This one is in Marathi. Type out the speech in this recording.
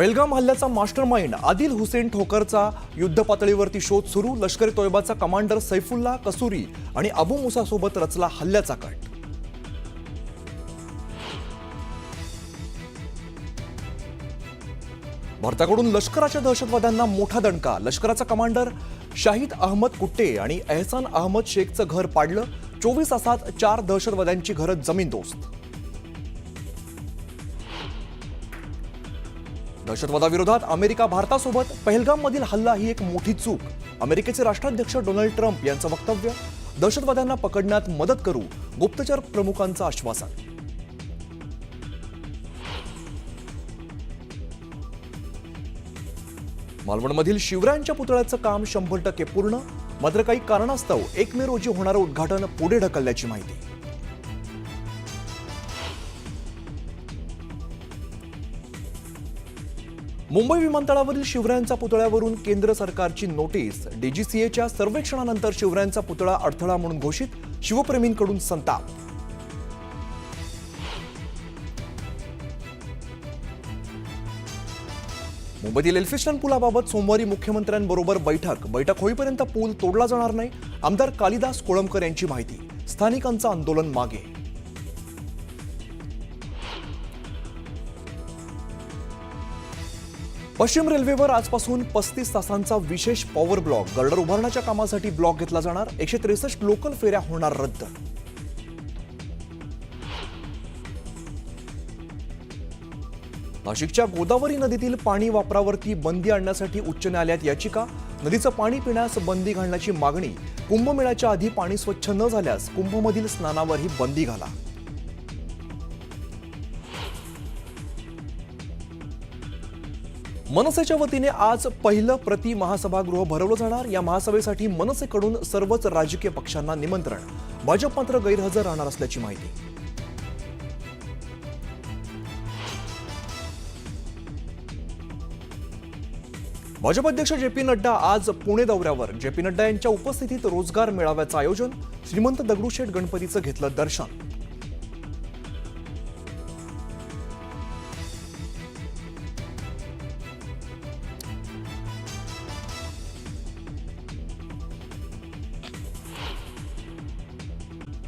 पहलगाम हल्ल्याचा मास्टरमाइंड आदिल हुसेन ठोकरचा युद्ध पातळीवरती शोध सुरू। लष्कर-ए तोयबाचा कमांडर सैफुल्ला कसूरी आणि अबू मुसा सोबत रचला हल्ल्याचा कट। भारताकडून लष्कराच्या दहशतवाद्यांना मोठा दणका। लष्कराचा कमांडर शाहिद अहमद कुट्टे आणि एहसान अहमद शेखचं घर पाडलं। 24 तासात 4 दहशतवाद्यांची घरं जमीनदोस्त। दहशतवादाविरोधात अमेरिका भारतासोबत। पहलगाममधील हल्ला ही एक मोठी चूक। अमेरिकेचे राष्ट्राध्यक्ष डोनाल्ड ट्रम्प यांचं वक्तव्य। दहशतवाद्यांना पकडण्यात मदत करू, गुप्तचर प्रमुखांचं आश्वासन। मालवणमधील शिवरायांच्या पुतळ्याचं काम 100% पूर्ण। मात्र काही कारणास्तव 1 मे रोजी होणारं उद्घाटन पुढे ढकलल्याची माहिती। मुंबई विमानतळावरील शिवरायांच्या पुतळ्यावरून केंद्र सरकारची नोटीस। डीजीसीएच्या सर्वेक्षणानंतर शिवरायांचा पुतळा अडथळा म्हणून घोषित। शिवप्रेमींकडून संताप। मुंबईतील एल्फिस्टन पुलाबाबत सोमवारी मुख्यमंत्र्यांबरोबर बैठक होईपर्यंत पूल तोडला जाणार नाही। आमदार कालिदास कोळंबकर यांची माहिती। स्थानिकांचं आंदोलन मागे। पश्चिम रेल्वेवर आजपासून 35 तासांचा विशेष पॉवर ब्लॉक। गर्डर उभारण्याच्या कामासाठी ब्लॉक घेतला जाणार। 163 लोकल फेऱ्या होणार रद्द। नाशिकच्या गोदावरी नदीतील पाणी वापरावरती बंदी आणण्यासाठी उच्च न्यायालयात याचिका। नदीचं पाणी पिण्यास बंदी घालण्याची मागणी। कुंभमेळ्याच्या आधी पाणी स्वच्छ न झाल्यास कुंभमधील स्नानावरही बंदी घाला। मनसेच्या वतीने आज पहिलं प्रति महासभागृह भरवलं जाणार। या महासभेसाठी मनसेकडून सर्वच राजकीय पक्षांना निमंत्रण। भाजप मात्र गैरहजर राहणार असल्याची माहिती। भाजप अध्यक्ष जे.पी. नड्डा आज पुणे दौऱ्यावर। जे.पी. नड्डा यांच्या उपस्थितीत रोजगार मेळाव्याचं आयोजन। श्रीमंत दगडूशेठ गणपतीचं घेतलं दर्शन।